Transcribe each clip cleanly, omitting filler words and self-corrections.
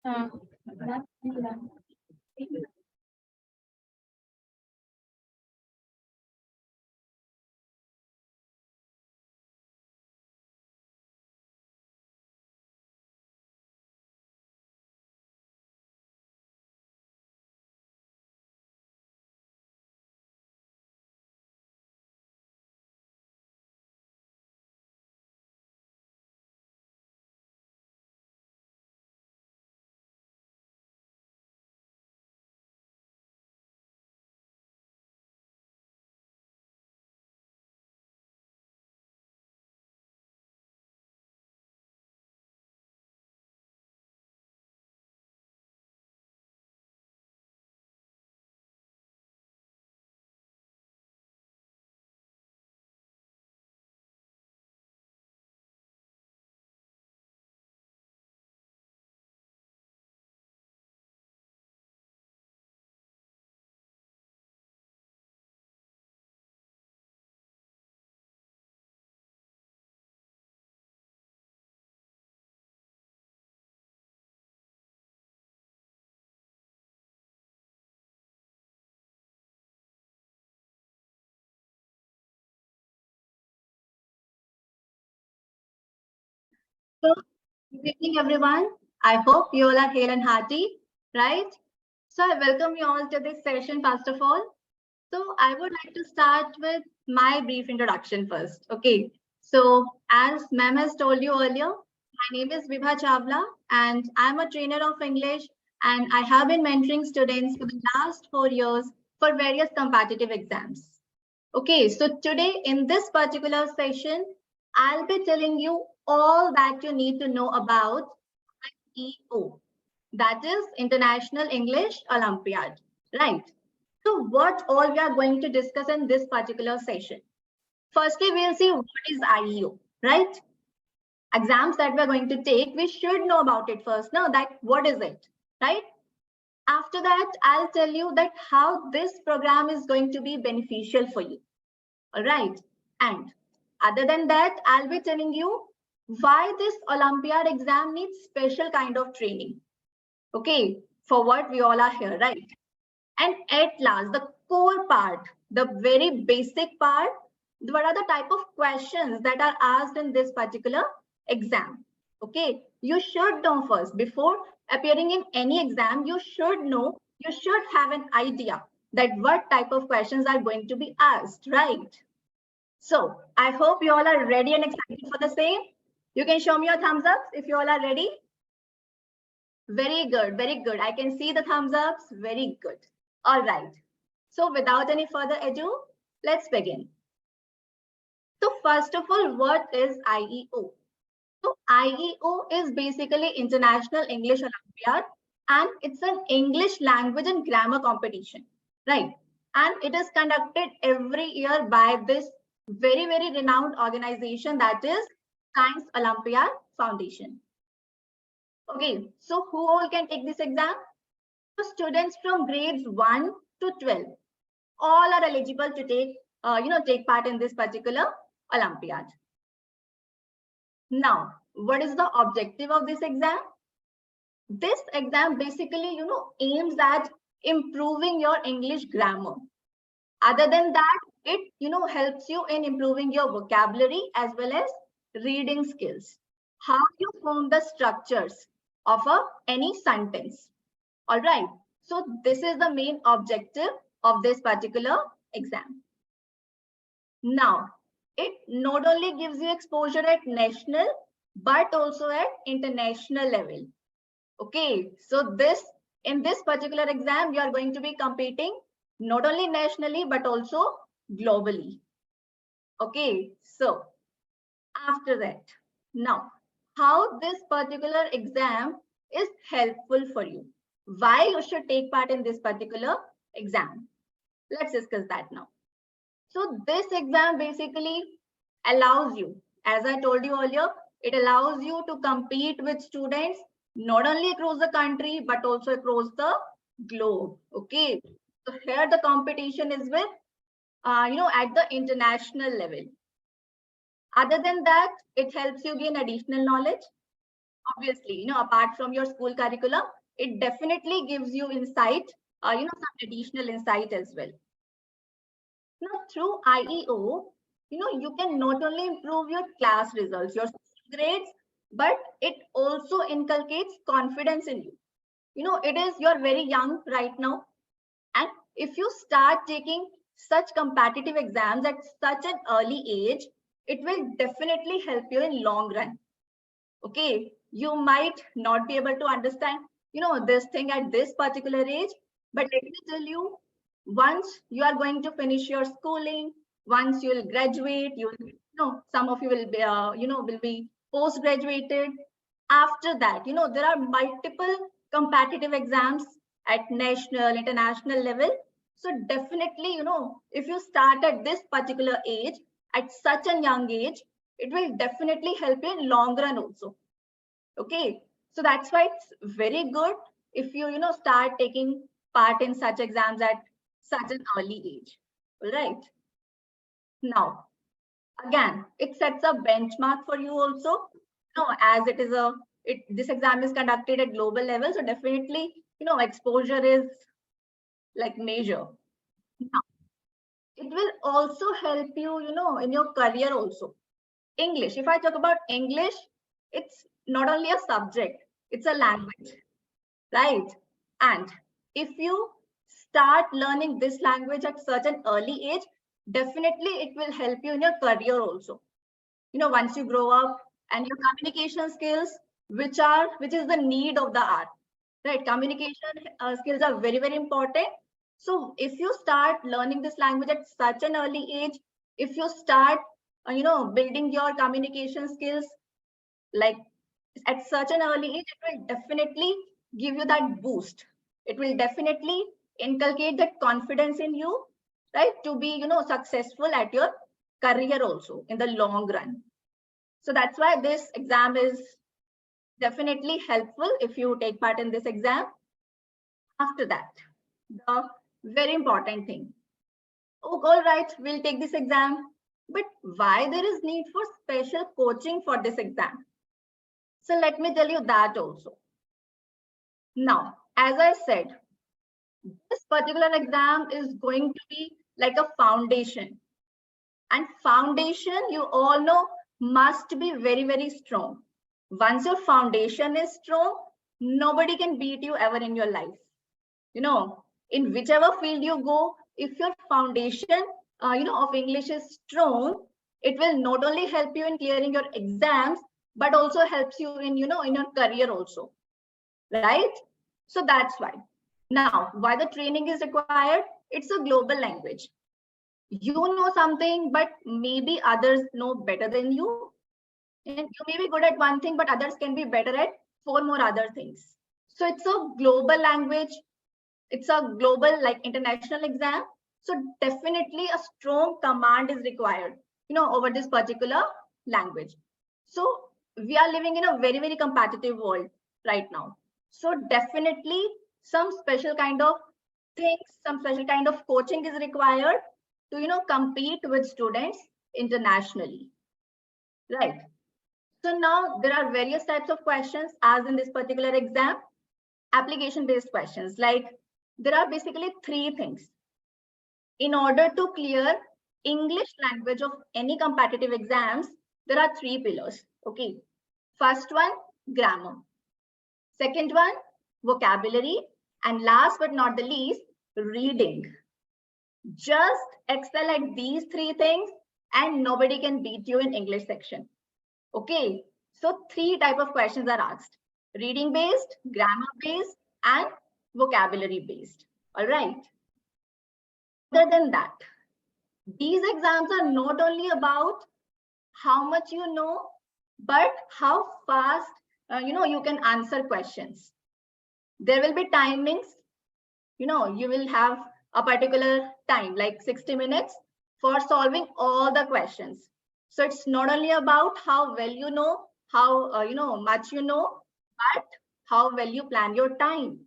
Uh, So, good evening, everyone. I hope you all are hale and hearty, right? So, I welcome you all to this session, first of all. So, I would like to start with my brief introduction first. Okay. So, as ma'am has told you earlier, my name is Vibha Chawla, and I'm a trainer of English, and I have been mentoring students for the last 4 years for various competitive exams. Okay, so today in this particular session, I'll be telling you all that you need to know about IEO, that is International English Olympiad, right? So what all we are going to discuss in this particular session. Firstly, we'll see what is IEO, right? Exams that we're going to take, we should know about it first. Now that what is it, right? After that, I'll tell you that how this program is going to be beneficial for you. All right. And other than that, I'll be telling you why this Olympiad exam needs special kind of training. Okay, for what we all are here, right? And at last, the core part, the very basic part, what are the type of questions that are asked in this particular exam? Okay, you should know first, before appearing in any exam, you should know, you should have an idea that what type of questions are going to be asked, right? So I hope you all are ready and excited for the same. You can show me your thumbs ups if you all are ready. Very good, very good. I can see the thumbs ups. Very good. All right. So without any further ado, let's begin. So first of all, what is IEO? So IEO is basically International English Olympiad, and it's an English language and grammar competition, right? And it is conducted every year by this very, very renowned organization, that is Science Olympiad Foundation. Okay, so who all can take this exam? So students from grades 1 to 12, all are eligible to take part in this particular Olympiad. Now, what is the objective of this exam? This exam basically, aims at improving your English grammar. Other than that, it, helps you in improving your vocabulary as well as reading skills. How you form the structures of any sentence. All right. So this is the main objective of this particular exam. Now, it not only gives you exposure at national, but also at international level. Okay, so in this particular exam, you are going to be competing not only nationally, but also globally. Okay, so after that, now, how this particular exam is helpful for you. Why you should take part in this particular exam. Let's discuss that now. So this exam basically allows you, as I told you earlier, it allows you to compete with students not only across the country, but also across the globe. Okay. So here the competition is with, at the international level. Other than that, it helps you gain additional knowledge. obviously, apart from your school curriculum, it definitely gives you insight, some additional insight as well. Now, through IEO, you can not only improve your class results, your grades, but it also inculcates confidence in you. You're very young right now. And if you start taking such competitive exams at such an early age, it will definitely help you in long run. Okay, you might not be able to understand, this thing at this particular age, but let me tell you, once you are going to finish your schooling, once you'll graduate, some of you will be, will be post-graduated. After that, there are multiple competitive exams at national, international level. So definitely, if you start at this particular age, at such a young age, it will definitely help you in long run also. Okay, so that's why it's very good if you start taking part in such exams at such an early age. All right. Now, again, it sets a benchmark for you also. As it is this exam is conducted at global level, so definitely exposure is like major. Now, it will also help you, in your career also. English, if I talk about English, it's not only a subject, it's a language, right? And if you start learning this language at such an early age, definitely it will help you in your career also. Once you grow up, and your communication skills, which is the need of the hour, right? Communication skills are very, very important. So if you start learning this language at such an early age, if you start building your communication skills like at such an early age, it will definitely give you that boost. It will definitely inculcate that confidence in you, right, to be successful at your career also in the long run. So that's why this exam is definitely helpful if you take part in this exam. After that, the very important thing. Oh, all right, we'll take this exam. But why there is need for special coaching for this exam? So let me tell you that also. Now, as I said, this particular exam is going to be like a foundation. And foundation, you all know, must be very, very strong. Once your foundation is strong, nobody can beat you ever in your life. In whichever field you go, if your foundation, of English is strong, it will not only help you in clearing your exams, but also helps you in, in your career also, right? So that's why. Now, why the training is required? It's a global language. You know something, but maybe others know better than you. And you may be good at one thing, but others can be better at 4 more other things. So it's a global language. It's a global, like international exam. So definitely a strong command is required, over this particular language. So we are living in a very, very competitive world right now. So definitely some special kind of things, some special kind of coaching is required to, compete with students internationally, right? So now there are various types of questions as in this particular exam, application-based questions. Like there are basically 3 things. In order to clear English language of any competitive exams, there are 3 pillars. Okay. First one, grammar. Second one, vocabulary. And last but not the least, reading. Just excel at these 3 things and nobody can beat you in English section. Okay. So 3 type of questions are asked. Reading based, grammar based, and vocabulary based. All right. Other than that, these exams are not only about how much you know, but how fast you can answer questions. There will be timings. You will have a particular time, like 60 minutes, for solving all the questions. So it's not only about how well you know, how much you know, but how well you plan your time.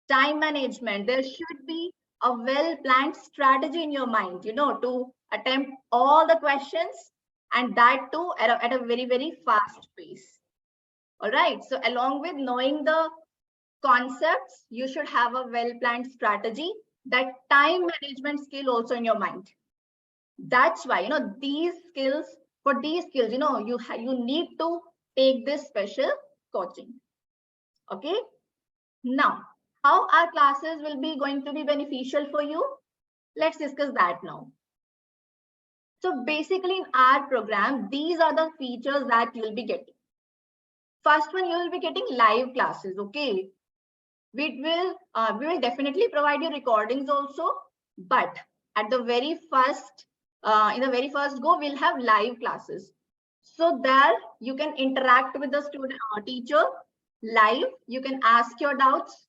Time management. There should be a well-planned strategy in your mind, to attempt all the questions, and that too at a very, very fast pace. All right. So along with knowing the concepts, you should have a well-planned strategy, that time management skill also in your mind. That's why, these skills, for these skills, you need to take this special coaching. Okay. Now, how our classes will be going to be beneficial for you? Let's discuss that now. So basically in our program, these are the features that you'll be getting. First one, you will be getting live classes. Okay. We will definitely provide you recordings also, but at the very first, in the very first go, we'll have live classes. So there you can interact with the student or teacher live. You can ask your doubts,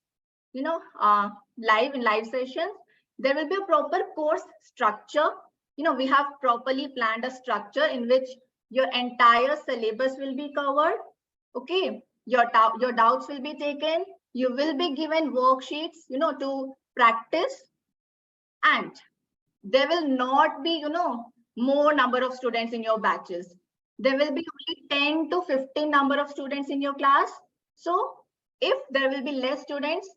live in live sessions. There will be a proper course structure. We have properly planned a structure in which your entire syllabus will be covered. Okay, your doubts will be taken. You will be given worksheets, to practice, and there will not be, more number of students in your batches. There will be only 10 to 15 number of students in your class. So if there will be less students,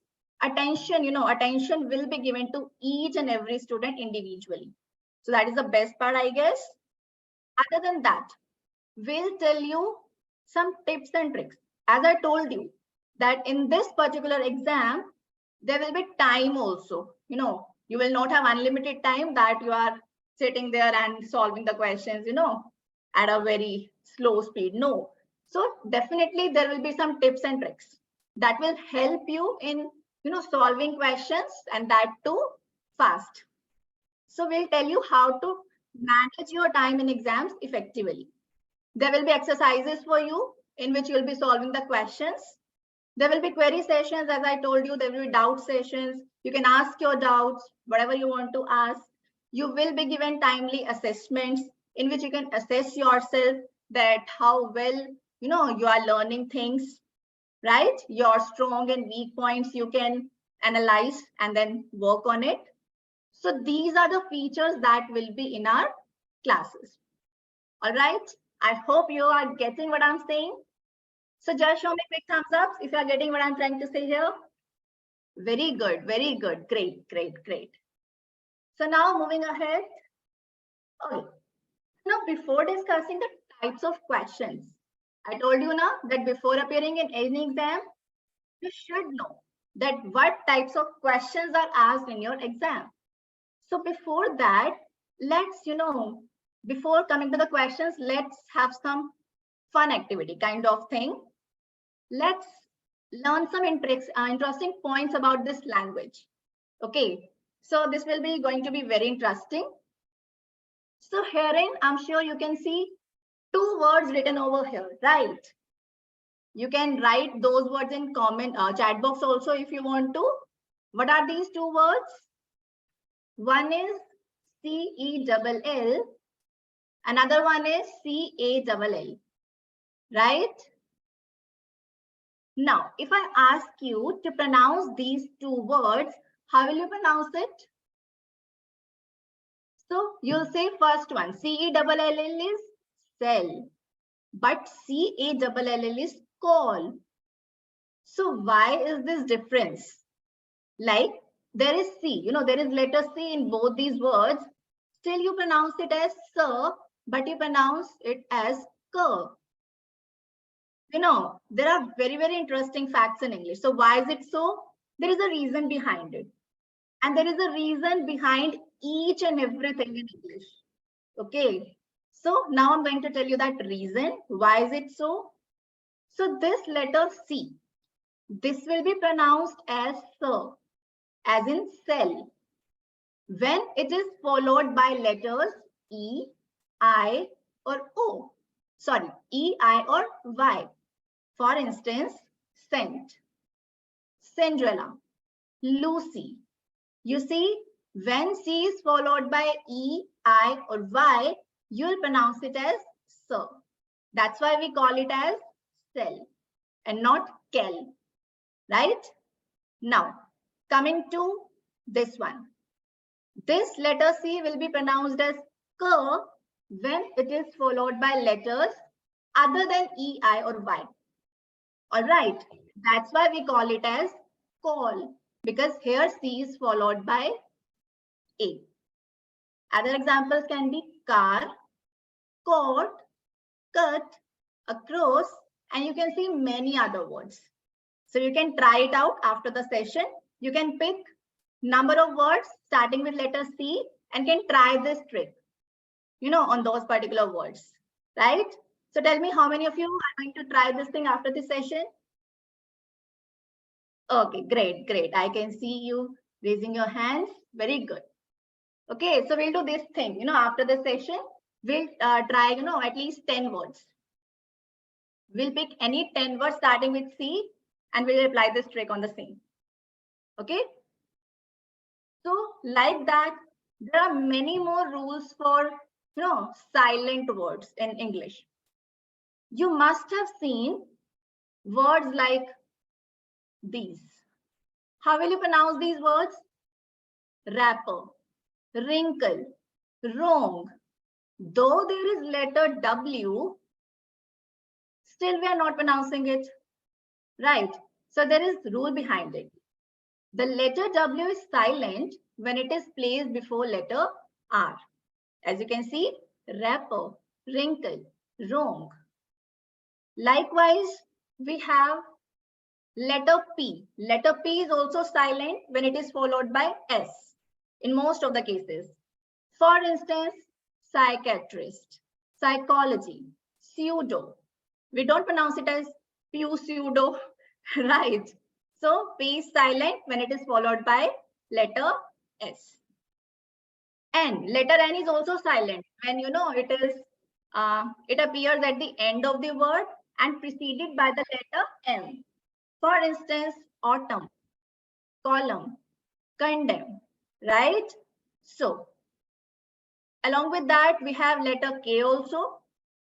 attention will be given to each and every student individually. So that is the best part, I guess. Other than that, we'll tell you some tips and tricks. As I told you, that in this particular exam, there will be time also. You will not have unlimited time that you are sitting there and solving the questions, at a very slow speed. No. So definitely there will be some tips and tricks that will help you in, solving questions, and that too fast. So we'll tell you how to manage your time in exams effectively. There will be exercises for you in which you will be solving the questions. There will be query sessions, as I told you. There will be doubt sessions. You can ask your doubts, whatever you want to ask. You will be given timely assessments in which you can assess yourself that how well, you are learning things, right? Your strong and weak points you can analyze and then work on it. So these are the features that will be in our classes. All right. I hope you are getting what I'm saying. So just show me quick thumbs up if you are getting what I'm trying to say here. Very good, very good. Great, great, great. So now moving ahead. Okay. Now, before discussing the types of questions, I told you now that before appearing in any exam, you should know that what types of questions are asked in your exam. So before that, let's, before coming to the questions, let's have some fun activity kind of thing. Let's learn some interesting points about this language. Okay, so this will be going to be very interesting. So herein, I'm sure you can see two words written over here, right? You can write those words in comment chat box also if you want to. What are these two words? One is CELL. Another one is CALL, right? Now, if I ask you to pronounce these two words, how will you pronounce it? So you'll say first one, CELL is cell, but CALL is call. So why is this difference? Like there is C, there is letter C in both these words. Still you pronounce it as sir, but you pronounce it as cur. There are very, very interesting facts in English. So why is it so? There is a reason behind it. And there is a reason behind each and everything in English. Okay. So now I'm going to tell you that reason. Why is it so? So this letter C, this will be pronounced as sir, as in cell, when it is followed by letters E, I, or O. Sorry, E, I, or Y. For instance, scent, Cinderella, Lucy. You see, when C is followed by E, I, or Y, you'll pronounce it as sir. That's why we call it as cell and not kel, right? Now, coming to this one. This letter C will be pronounced as K when it is followed by letters other than E, I, or Y. All right. That's why we call it as call, because here C is followed by A. Other examples can be car, court, cut, across, and you can see many other words. So you can try it out after the session. You can pick number of words starting with letter C and can try this trick, on those particular words, right? So tell me how many of you are going to try this thing after this session? Okay, great, great. I can see you raising your hands. Very good. Okay, so we'll do this thing, after the session, we'll try, at least 10 words. We'll pick any 10 words starting with C and we'll apply this trick on the same. Okay. So like that, there are many more rules for, silent words in English. You must have seen words like these. How will you pronounce these words? Wrapper, wrinkle, wrong. Though there is letter W, still we are not pronouncing it, right? So there is rule behind it. The letter W is silent when it is placed before letter R. As you can see, wrapper, wrinkle, wrong. Likewise, we have letter P. Letter P is also silent when it is followed by S in most of the cases. For instance, psychiatrist, psychology, pseudo. We don't pronounce it as pseudo, right? So P is silent when it is followed by letter S. N, letter N is also silent when it appears at the end of the word and preceded by the letter M. For instance, autumn, column, condemn, right? So along with that, we have letter K also.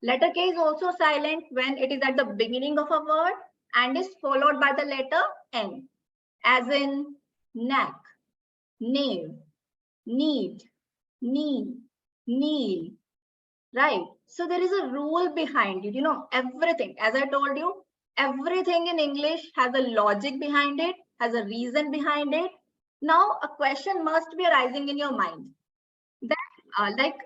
Letter K is also silent when it is at the beginning of a word and is followed by the letter N, as in neck, knave, need, knee, kneel, right? So there is a rule behind it, everything. As I told you, everything in English has a logic behind it, has a reason behind it. Now, a question must be arising in your mind that, like,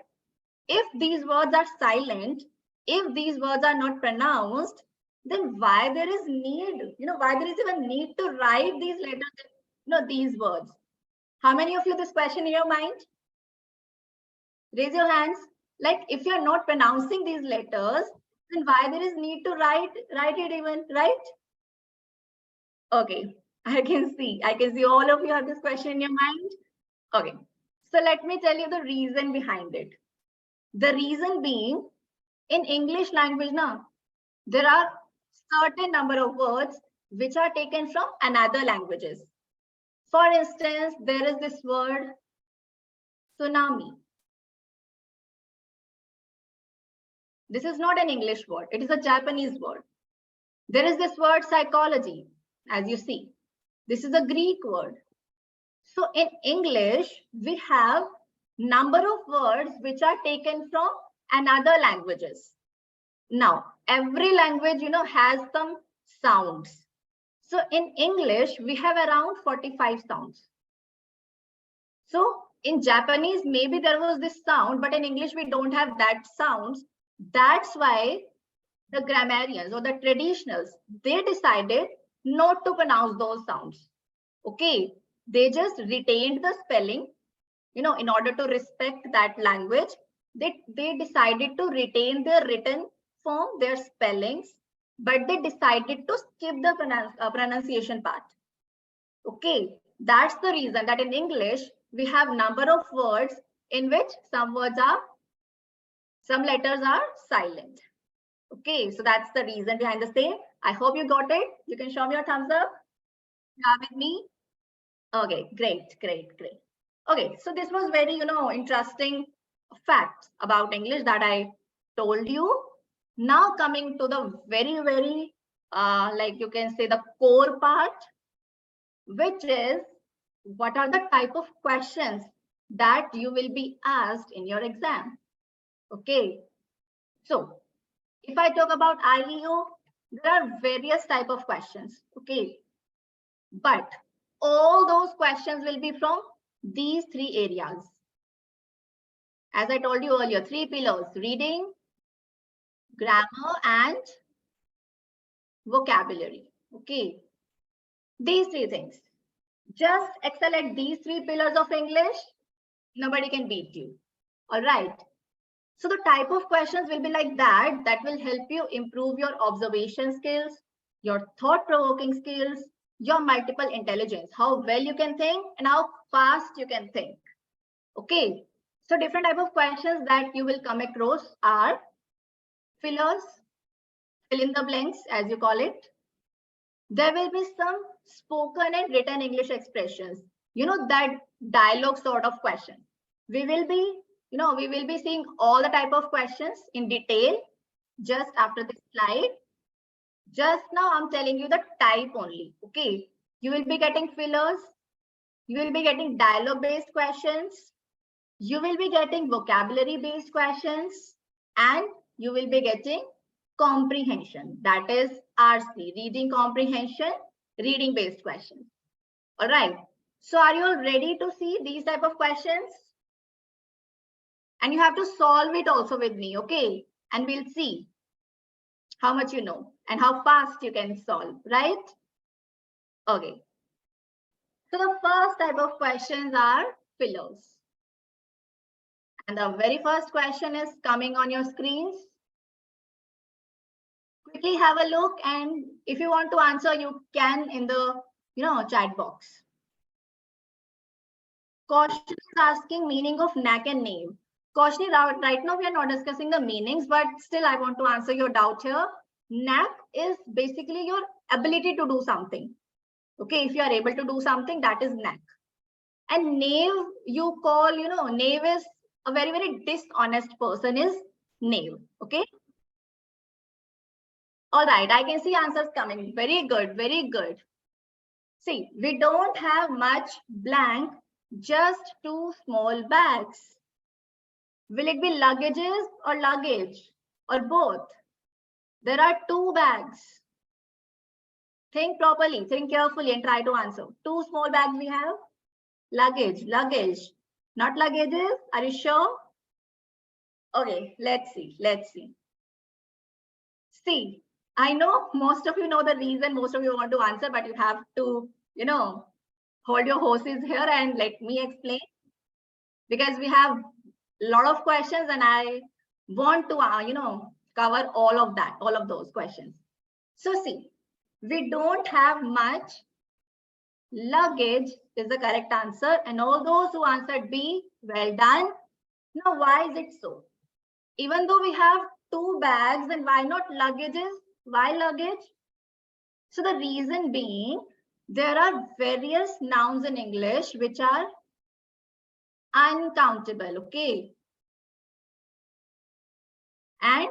if these words are silent, if these words are not pronounced, then why there is need, why there is even need to write these letters, these words? How many of you this question in your mind? Raise your hands. Like, if you're not pronouncing these letters, then why there is need to write it even, right? Okay, I can see all of you have this question in your mind. Okay, so let me tell you the reason behind it. The reason being, in English language now, there are certain number of words which are taken from another languages. For instance, there is this word tsunami. This is not an English word. It is a Japanese word. There is this word psychology, as you see. This is a Greek word. So in English, we have number of words which are taken from another languages. Now, every language, has some sounds. So in English, we have around 45 sounds. So in Japanese, maybe there was this sound, but in English, we don't have that sounds. That's why the grammarians or the traditionals, they decided not to pronounce those sounds. Okay, they just retained the spelling, in order to respect that language. They decided to retain their written form, their spellings, but they decided to skip the pronunciation part. Okay, that's the reason that in English, we have number of words in which some letters are silent. Okay, so that's the reason behind the same. I hope you got it. You can show me your thumbs up. You are with me? Okay, great. Okay, so this was very, interesting facts about English that I told you. Now coming to the very, very, like you can say the core part, which is what are the type of questions that you will be asked in your exam. Okay, so if I talk about IEO, there are various type of questions. Okay. But all those questions will be from these three areas. As I told you earlier, three pillars: reading, grammar, and vocabulary. Okay. These three things. Just excel at these three pillars of English. Nobody can beat you. All right. So the type of questions will be like that. That will help you improve your observation skills, your thought-provoking skills, your multiple intelligence, how well you can think and how fast you can think. Okay. So different type of questions that you will come across are fillers, fill in the blanks as you call it. There will be some spoken and written English expressions. You know, that dialogue sort of question. We will be seeing all the type of questions in detail just after this slide. Just now I'm telling you the type only. Okay. You will be getting fillers. You will be getting dialogue based questions. You will be getting vocabulary based questions, and you will be getting comprehension. That is RC, reading comprehension, reading based questions. All right. So are you all ready to see these type of questions? And you have to solve it also with me. Okay. And we'll see how much you know and how fast you can solve, right? Okay. So the first type of questions are fillers. And the very first question is coming on your screens. Quickly have a look, and if you want to answer, you can in the chat box. Question is asking meaning of knack and name. Kaushni, right now we are not discussing the meanings, but still I want to answer your doubt here. Knack is basically your ability to do something. Okay, if you are able to do something, that is knack. And knave, you call, knave is a very, very dishonest person is knave. Okay. All right, I can see answers coming. Very good, very good. See, we don't have much blank, just two small bags. Will it be luggages or luggage or both? There are two bags. Think properly, think carefully and try to answer. Two small bags we have. Luggage, luggage, not luggages. Are you sure? Okay, let's see, let's see. See, I know most of you know the reason, most of you want to answer, but you have to, hold your horses here and let me explain. Because we have a lot of questions and I want to, cover all of that, all of those questions. So see, we don't have much. Luggage is the correct answer. And all those who answered B, well done. Now, why is it so? Even though we have two bags, then why not luggages? Why luggage? So the reason being, there are various nouns in English which are uncountable, okay? And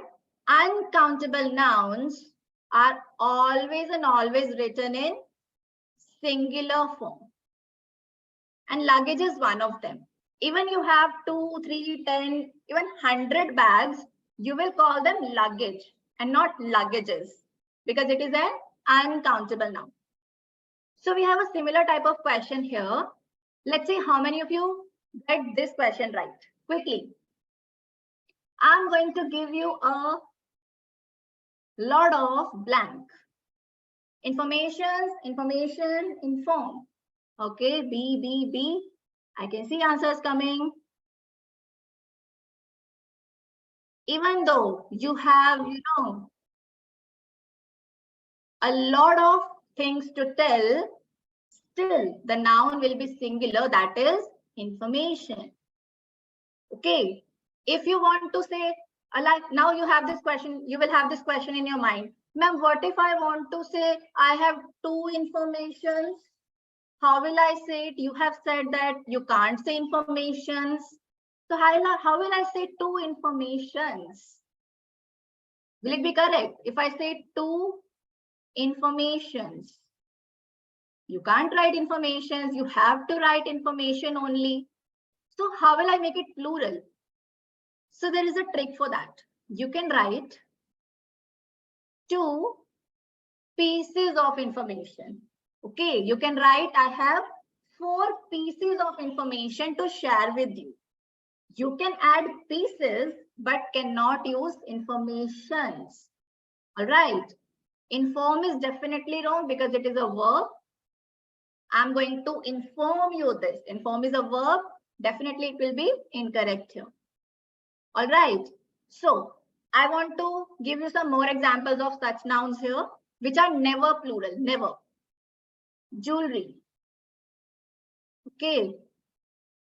uncountable nouns are always and always written in singular form. And luggage is one of them. Even you have 2, 3, 10, even 100 bags, you will call them luggage and not luggages because it is an uncountable noun. So we have a similar type of question here. Let's see how many of you get this question right. Quickly. I'm going to give you a lot of blank. Information, inform. Okay, B. I can see answers coming. Even though you have, a lot of things to tell, still the noun will be singular, that is information. Okay. If you want to say, like now you have this question, you will have this question in your mind. Ma'am, what if I want to say I have two informations? How will I say it? You have said that you can't say informations. So how will I say two informations? Will it be correct? If I say two informations, you can't write informations. You have to write information only. So how will I make it plural? So there is a trick for that. You can write two pieces of information. Okay, you can write, I have 4 pieces of information to share with you. You can add pieces, but cannot use informations. All right. Inform is definitely wrong because it is a verb. I'm going to inform you this. Inform is a verb. Definitely it will be incorrect here. All right. So I want to give you some more examples of such nouns here, which are never plural, never. Jewelry. Okay.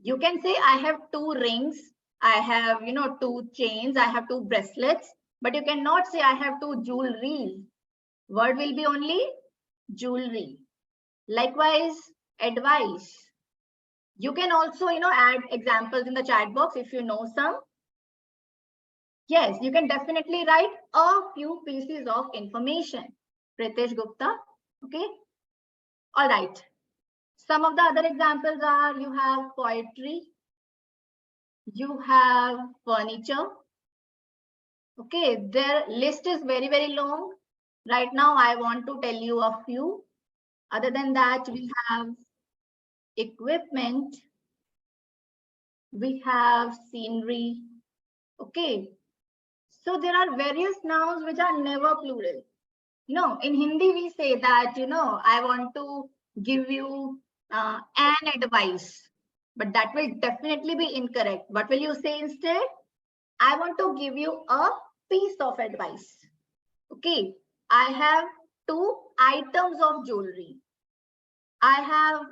You can say I have 2 rings. I have, 2 chains. I have 2 bracelets. But you cannot say I have 2 jewelries. Word will be only jewelry. Likewise, advice. You can also, add examples in the chat box if you know some. Yes, you can definitely write a few pieces of information. Pritesh Gupta. Okay. All right. Some of the other examples are you have poetry. You have furniture. Okay, their list is very, very long. Right now, I want to tell you a few. Other than that, we have equipment. We have scenery. Okay. So there are various nouns which are never plural. In Hindi, we say that, I want to give you an advice, but that will definitely be incorrect. What will you say instead? I want to give you a piece of advice. Okay. I have 2 items of jewelry. I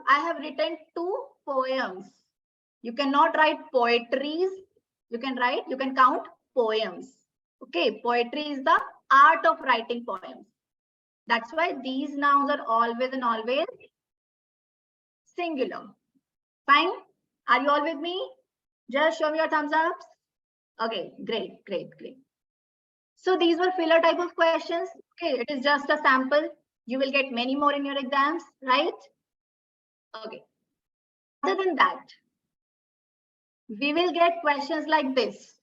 have written 2 poems. You cannot write poetries. You can count poems. Okay, poetry is the art of writing poems. That's why these nouns are always and always singular. Fine? Are you all with me? Just show me your thumbs ups. Okay, great, great, great. So these were filler type of questions. Okay, it is just a sample. You will get many more in your exams, right? Okay. Other than that, we will get questions like this.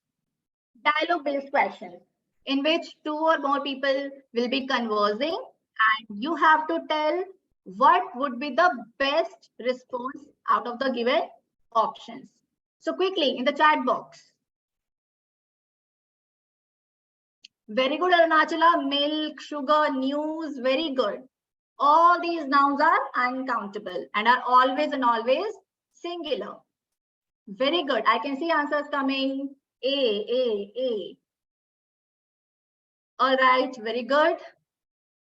Dialogue-based questions in which 2 or more people will be conversing and you have to tell what would be the best response out of the given options. So quickly in the chat box. Very good, Arunachala. Milk, sugar, news, very good. All these nouns are uncountable and are always and always singular. Very good. I can see answers coming. A. All right. Very good.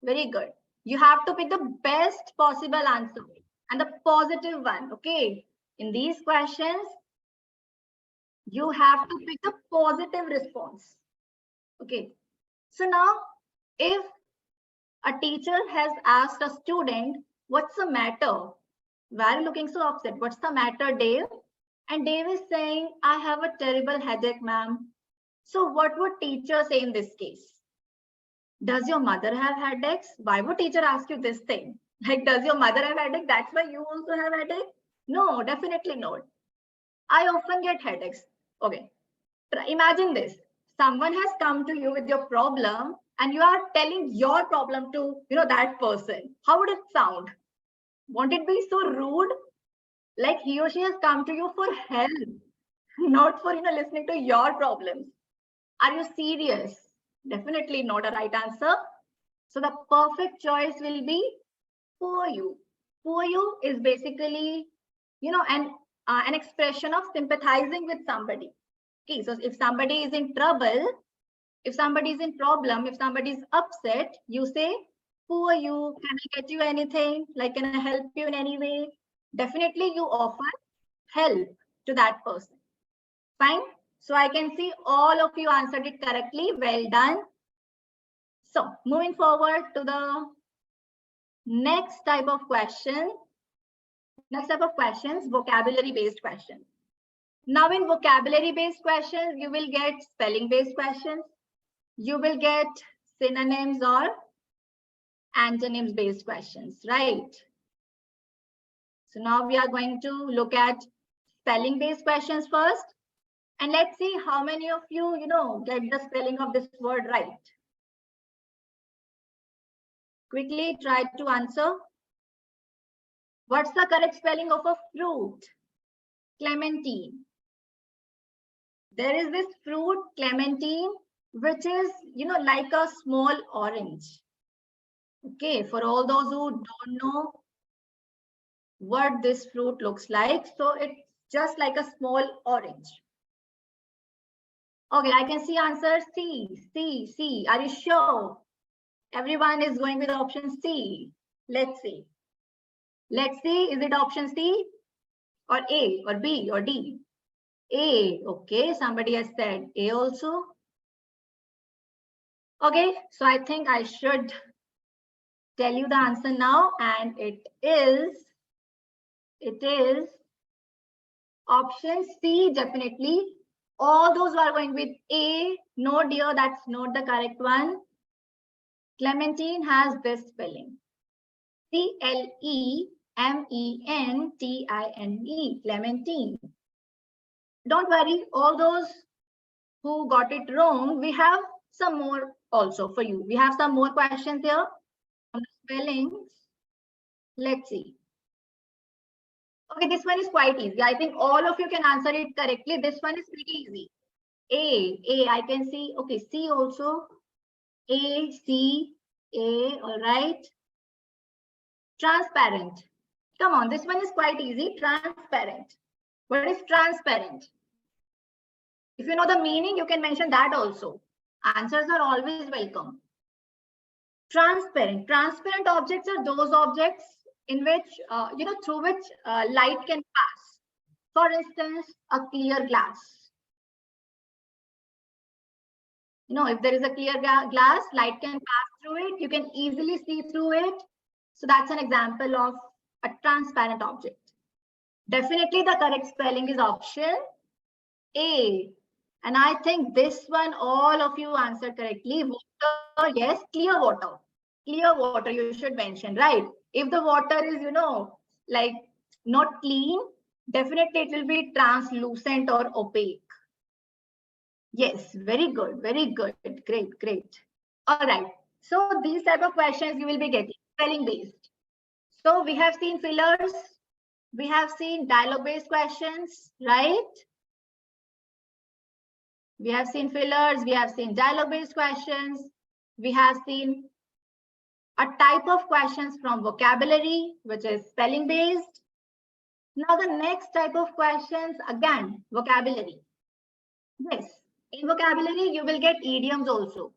Very good. You have to pick the best possible answer and the positive one. Okay. In these questions, you have to pick the positive response. Okay. So now, if a teacher has asked a student, what's the matter? Why are you looking so upset? What's the matter, Dave? And Dave is saying, I have a terrible headache, ma'am. So what would teacher say in this case? Does your mother have headaches? Why would teacher ask you this thing? Like, does your mother have headache? That's why you also have headache? No, definitely not. I often get headaches. Okay. Imagine this. Someone has come to you with your problem and you are telling your problem to, that person. How would it sound? Won't it be so rude? Like he or she has come to you for help, not for, listening to your problems. Are you serious? Definitely not a right answer. So the perfect choice will be poor you. Poor you is basically, an expression of sympathizing with somebody. Okay, so if somebody is in trouble, if somebody is in problem, if somebody is upset, you say, poor you, can I get you anything? Like, can I help you in any way? Definitely you offer help to that person. Fine. So I can see all of you answered it correctly. Well done. So moving forward to the next type of question. Next type of questions, vocabulary-based questions. Now in vocabulary-based questions, you will get spelling-based questions. You will get synonyms or antonyms-based questions, right? So now we are going to look at spelling-based questions first. And let's see how many of you, get the spelling of this word right. Quickly try to answer. What's the correct spelling of a fruit? Clementine. There is this fruit, clementine, which is, like a small orange. Okay, for all those who don't know what this fruit looks like, so it's just like a small orange. Okay, I can see answer C. Are you sure? Everyone is going with option C. Let's see. Let's see, is it option C or A or B or D? A. Okay, somebody has said A also. Okay, so I think I should tell you the answer now, and it is option C, definitely. All those who are going with A, no dear, that's not the correct one. Clementine has this spelling. Clementine, Clementine. Don't worry, all those who got it wrong, we have some more also for you. We have some more questions here on the spellings. Let's see. Okay, this one is quite easy. I think all of you can answer it correctly. This one is pretty easy. A, I can see. Okay, C also. A, C, A, all right. Transparent. Come on, this one is quite easy. Transparent. What is transparent? If you know the meaning, you can mention that also. Answers are always welcome. Transparent. Transparent objects are those objects in which, through which light can pass. For instance, a clear glass. If there is a clear glass, light can pass through it. You can easily see through it. So that's an example of a transparent object. Definitely the correct spelling is option A. And I think this one, all of you answered correctly. Water, yes, clear water. Clear water, you should mention, right? If the water is, like not clean, definitely it will be translucent or opaque. Yes, very good, very good. Great. All right. So these type of questions you will be getting, spelling based. So we have seen fillers. We have seen dialogue-based questions, right? We have seen fillers. We have seen dialogue-based questions. We have seen a type of questions from vocabulary, which is spelling-based. Now the next type of questions, again, vocabulary. Yes, in vocabulary, you will get idioms also,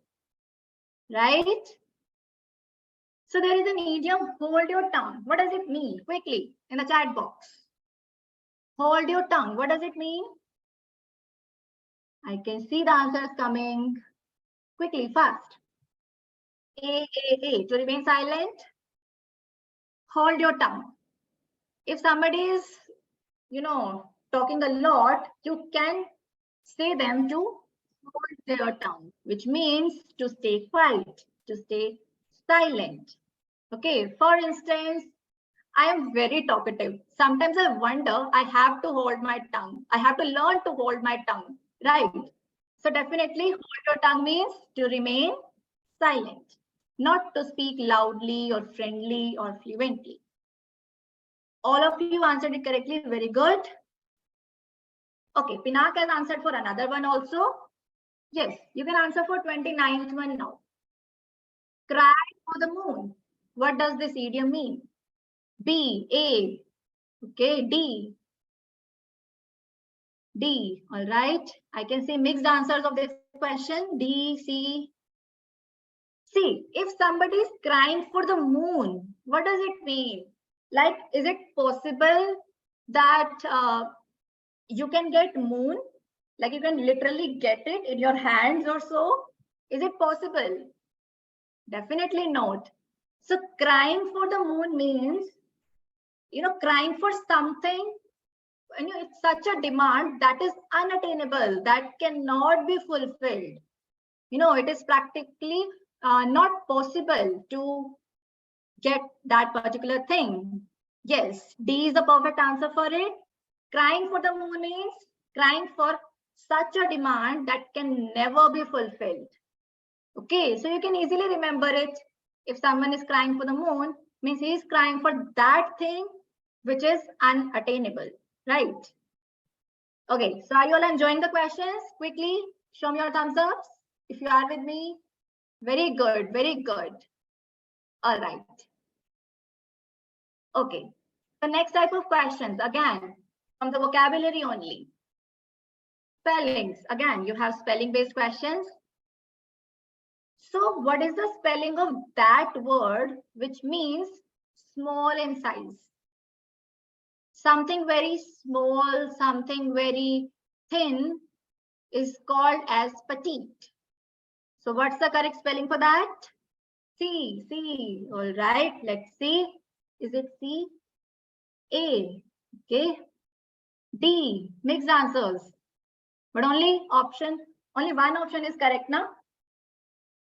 right? So there is an idiom, hold your tongue. What does it mean? Quickly, in the chat box. Hold your tongue. What does it mean? I can see the answers coming. Quickly, fast. A, to remain silent. Hold your tongue. If somebody is, talking a lot, you can say them to hold their tongue, which means to stay quiet, to stay silent. Okay, for instance, I am very talkative. Sometimes I wonder, I have to hold my tongue. I have to learn to hold my tongue, right? So definitely hold your tongue means to remain silent, not to speak loudly or friendly or fluently. All of you answered it correctly. Very good. Okay, Pinak has answered for another one also. Yes, you can answer for 29th one now. Cry for the moon. What does this idiom mean? B, A. Okay, D. All right. I can see mixed answers of this question. D, C. See, if somebody is crying for the moon, what does it mean? Like, is it possible that you can get moon? Like you can literally get it in your hands or so? Is it possible? Definitely not. So crying for the moon means, crying for something, it's such a demand that is unattainable, that cannot be fulfilled. It is practically not possible to get that particular thing. Yes, D is the perfect answer for it. Crying for the moon means crying for such a demand that can never be fulfilled. Okay, so you can easily remember it. If someone is crying for the moon, means he is crying for that thing which is unattainable, right? Okay, so are you all enjoying the questions? Quickly, show me your thumbs ups if you are with me. Very good, very good. All right. Okay, the next type of questions, again, from the vocabulary only. Spellings, again, you have spelling-based questions. So what is the spelling of that word which means small in size? Something very small, something very thin is called as petite. So what's the correct spelling for that? C. All right, let's see. Is it C? A. Okay. D. Mixed answers. But only one option is correct now.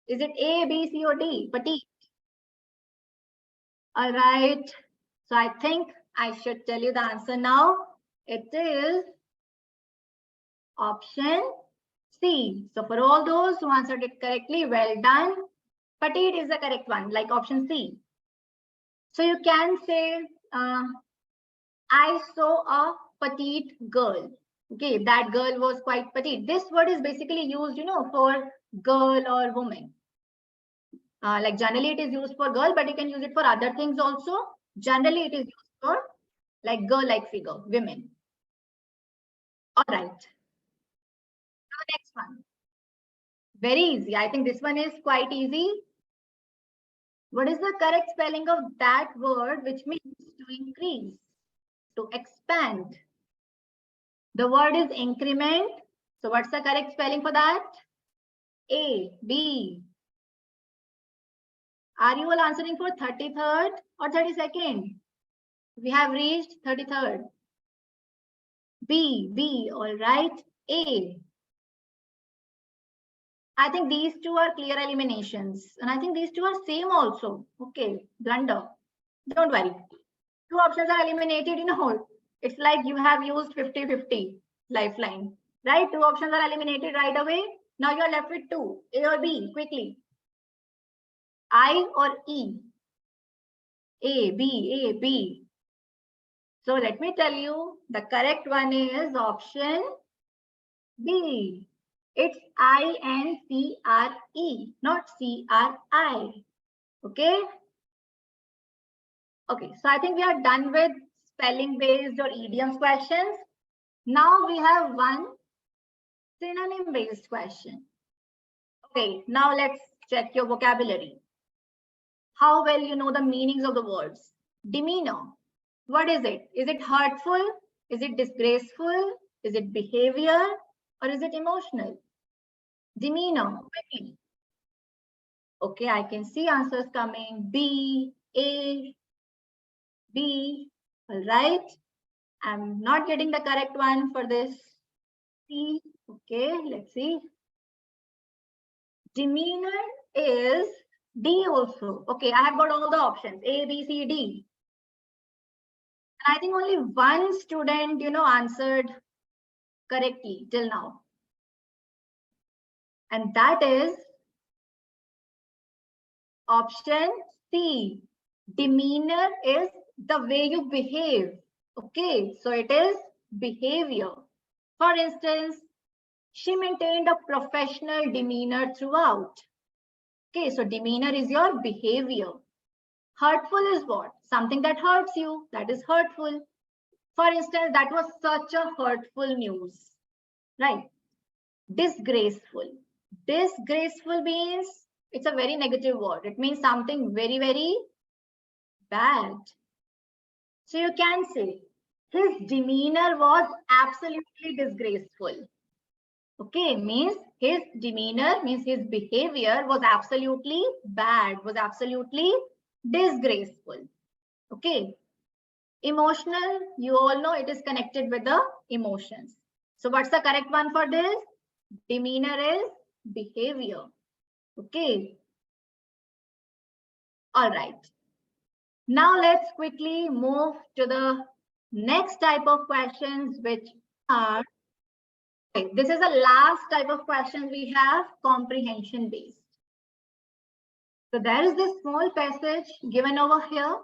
Is it A, B, C, or D? Petite. All right. So I think I should tell you the answer now. It is option C. So for all those who answered it correctly, well done. Petite is the correct one, like option C. So you can say, I saw a petite girl. Okay, that girl was quite petite. This word is basically used, for girl or woman. Like generally it is used for girl, but you can use it for other things also. Generally it is used for like girl-like figure, women. All right. Now the next one. Very easy. I think this one is quite easy. What is the correct spelling of that word which means to increase, to expand? The word is increment. So what's the correct spelling for that? A, B. Are you all answering for 33rd or 32nd? We have reached 33rd. B, all right. A. I think these two are clear eliminations. And I think these two are same also. Okay, blunder. Don't worry. Two options are eliminated in a whole. It's like you have used 50-50 lifeline, right? Two options are eliminated right away. Now you're left with two, A or B, quickly. I or E? A, B. So let me tell you, the correct one is option B. It's I-N-C-R-E, not C-R-I. Okay? Okay, so I think we are done with spelling-based or idioms questions. Now we have one synonym-based question. Okay, now let's check your vocabulary. How well you know the meanings of the words. Demeanor. What is it? Is it hurtful? Is it disgraceful? Is it behavior? Or is it emotional? Demeanor. Quickly. Okay, I can see answers coming. B, A, B. All right. I'm not getting the correct one for this. C. Okay, let's see. Demeanor is D also. Okay, I have got all the options. A, B, C, D. And I think only one student, answered correctly till now. And that is option C. Demeanor is the way you behave. Okay, so it is behavior. For instance, she maintained a professional demeanor throughout. Okay, so demeanor is your behavior. Hurtful is what? Something that hurts you, that is hurtful. For instance, that was such a hurtful news, right? Disgraceful. Disgraceful means it's a very negative word. It means something very, very bad. So you can say his demeanor was absolutely disgraceful. Okay, means his demeanor, means his behavior was absolutely bad, was absolutely disgraceful. Okay. Emotional, you all know it is connected with the emotions. So what's the correct one for this? Demeanor is behavior. Okay. All right. Now let's quickly move to the next type of questions, which are, okay, this is the last type of questions we have, comprehension based. So there is this small passage given over here.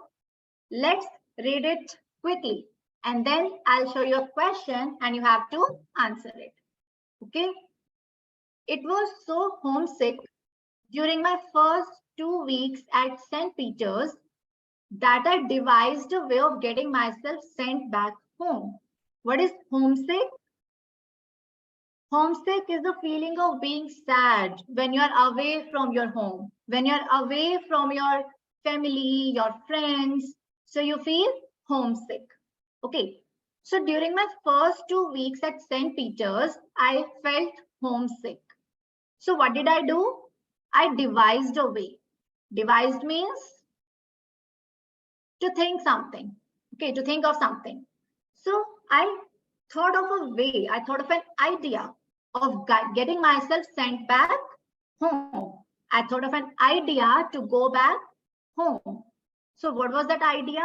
Let's read it quickly. And then I'll show you a question and you have to answer it. Okay. It was so homesick during my first 2 weeks at St. Peter's that I devised a way of getting myself sent back home. What is homesick? Homesick is the feeling of being sad when you're away from your home, when you're away from your family, your friends. So you feel homesick. Okay. So during my first 2 weeks at St. Peter's, I felt homesick. So what did I do? I devised a way. Devised means to think something. Okay, to think of something. So I thought of a way, I thought of an idea of getting myself sent back home. I thought of an idea to go back home. So what was that idea?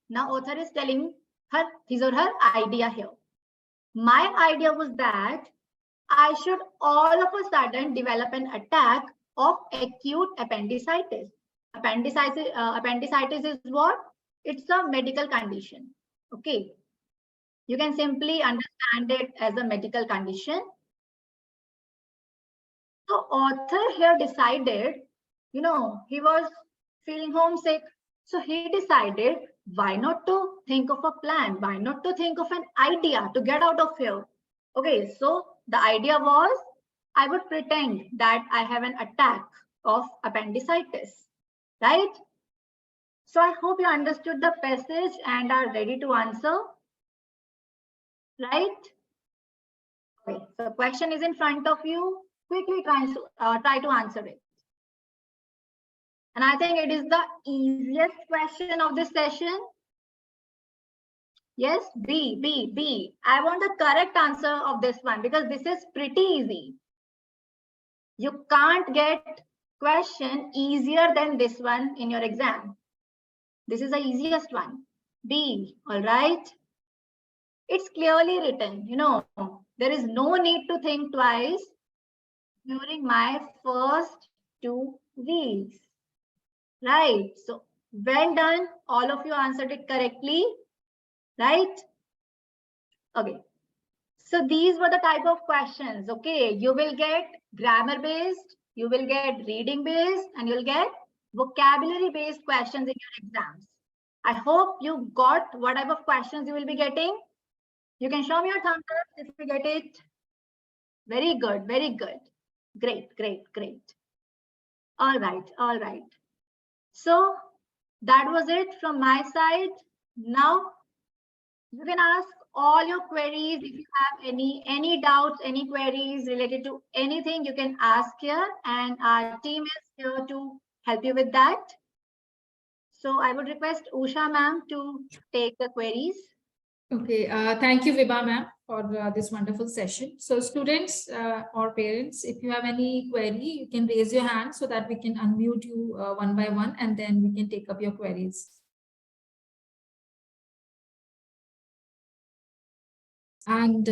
Now author is telling his or her idea here. My idea was that I should all of a sudden develop an attack of acute appendicitis. Appendicitis is what? It's a medical condition. Okay. You can simply understand it as a medical condition. So author here decided, he was feeling homesick. So he decided, why not to think of a plan? Why not to think of an idea to get out of here? Okay, so the idea was, I would pretend that I have an attack of appendicitis, right? So I hope you understood the passage and are ready to answer, right? Okay, so question is in front of you. Quickly try to answer it. And I think it is the easiest question of this session. Yes, B. I want the correct answer of this one because this is pretty easy. You can't get question easier than this one in your exam. This is the easiest one. B, all right. It's clearly written, there is no need to think twice during my first 2 weeks. Right. So well done. All of you answered it correctly. Right? Okay. So these were the type of questions. Okay. You will get grammar based, you will get reading based, and you'll get vocabulary based questions in your exams. I hope you got what type of questions you will be getting. You can show me your thumbs up if you get it. Very good. Very good. Great. All right. So that was it from my side. Now you can ask all your queries. If you have any doubts, any queries related to anything, you can ask here and our team is here to help you with that. So I would request Usha ma'am to take the queries. Okay, thank you, Vibha ma'am, for this wonderful session. So students or parents, if you have any query, you can raise your hand so that we can unmute you one by one, and then we can take up your queries. And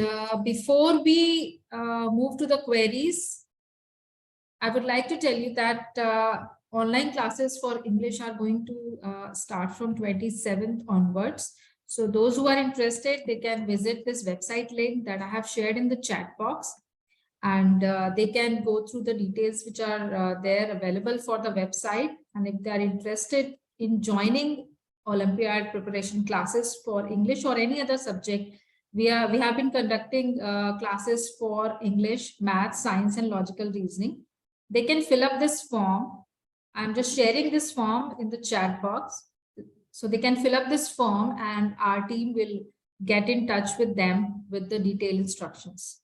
before we move to the queries, I would like to tell you that online classes for English are going to start from 27th onwards. So those who are interested, they can visit this website link that I have shared in the chat box, and they can go through the details which are there available for the website. And if they are interested in joining Olympiad preparation classes for English or any other subject, we have been conducting classes for English, math, science, and logical reasoning. They can fill up this form. I'm just sharing this form in the chat box. So they can fill up this form and our team will get in touch with them with the detailed instructions.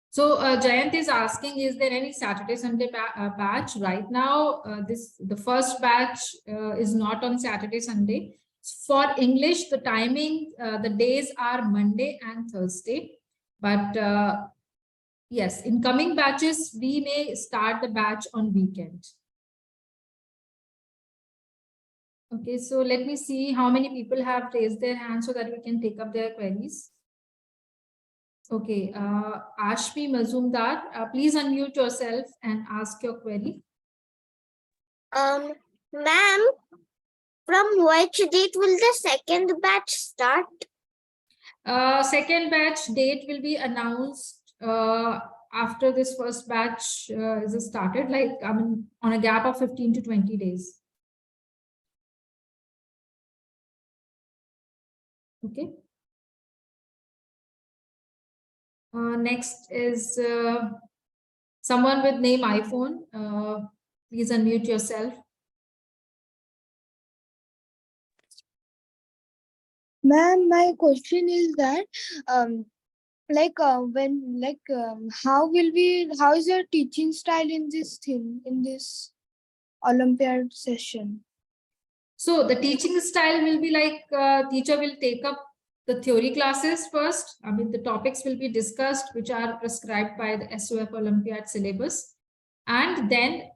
So Jayant is asking, is there any Saturday, Sunday batch? Right now, the first batch is not on Saturday, Sunday. For English, the timing, the days are Monday and Thursday. But yes, in coming batches, we may start the batch on weekend. Okay, so let me see how many people have raised their hands so that we can take up their queries. Okay, Ashmi Mazumdar, please unmute yourself and ask your query. Ma'am, from which date will the second batch start? Second batch date will be announced after this first batch is started, like I mean, on a gap of 15 to 20 days. Okay. Next is someone with name iPhone. Please unmute yourself. Ma'am, my question is that how is your teaching style in this Olympiad session? So the teaching style will be like teacher will take up the theory classes first. I mean, the topics will be discussed, which are prescribed by the SOF Olympiad syllabus. And then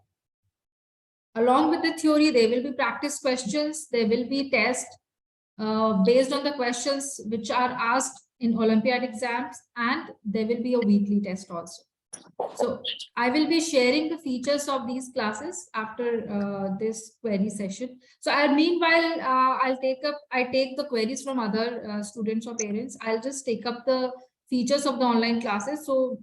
along with the theory, there will be practice questions. There will be tests based on the questions which are asked in Olympiad exams, and there will be a weekly test also. So I will be sharing the features of these classes after this query session. So meanwhile, I take the queries from other students or parents. I'll just take up the features of the online classes. So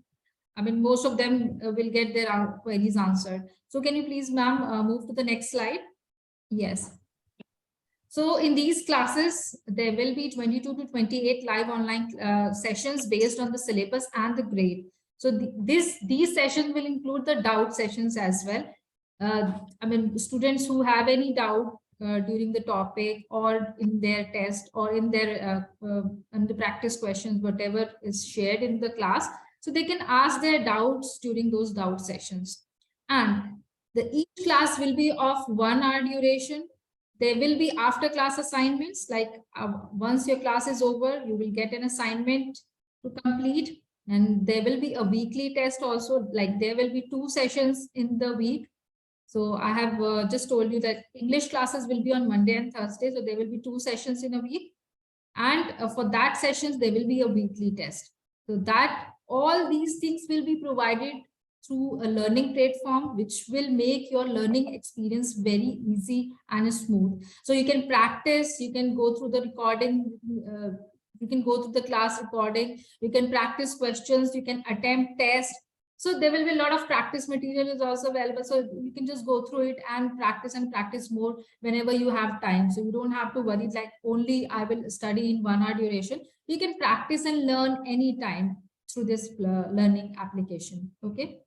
I mean, most of them will get their queries answered. So can you please, ma'am, move to the next slide? Yes. So in these classes, there will be 22 to 28 live online sessions based on the syllabus and the grade. So these sessions will include the doubt sessions as well. I mean, students who have any doubt during the topic or in their test or in their in the practice questions, whatever is shared in the class, so they can ask their doubts during those doubt sessions. And each class will be of 1 hour duration. There will be after class assignments, like once your class is over, you will get an assignment to complete, and there will be a weekly test also, like there will be 2 sessions in the week. So I have just told you that English classes will be on Monday and Thursday, so there will be 2 sessions in a week, and for that sessions there will be a weekly test. So that all these things will be provided through a learning platform, which will make your learning experience very easy and smooth. So you can practice, you can go through the recording, you can go through the class recording, you can practice questions, you can attempt tests. So there will be a lot of practice material is also available. So you can just go through it and practice more whenever you have time. So you don't have to worry like only I will study in 1 hour duration. You can practice and learn anytime through this learning application. Okay.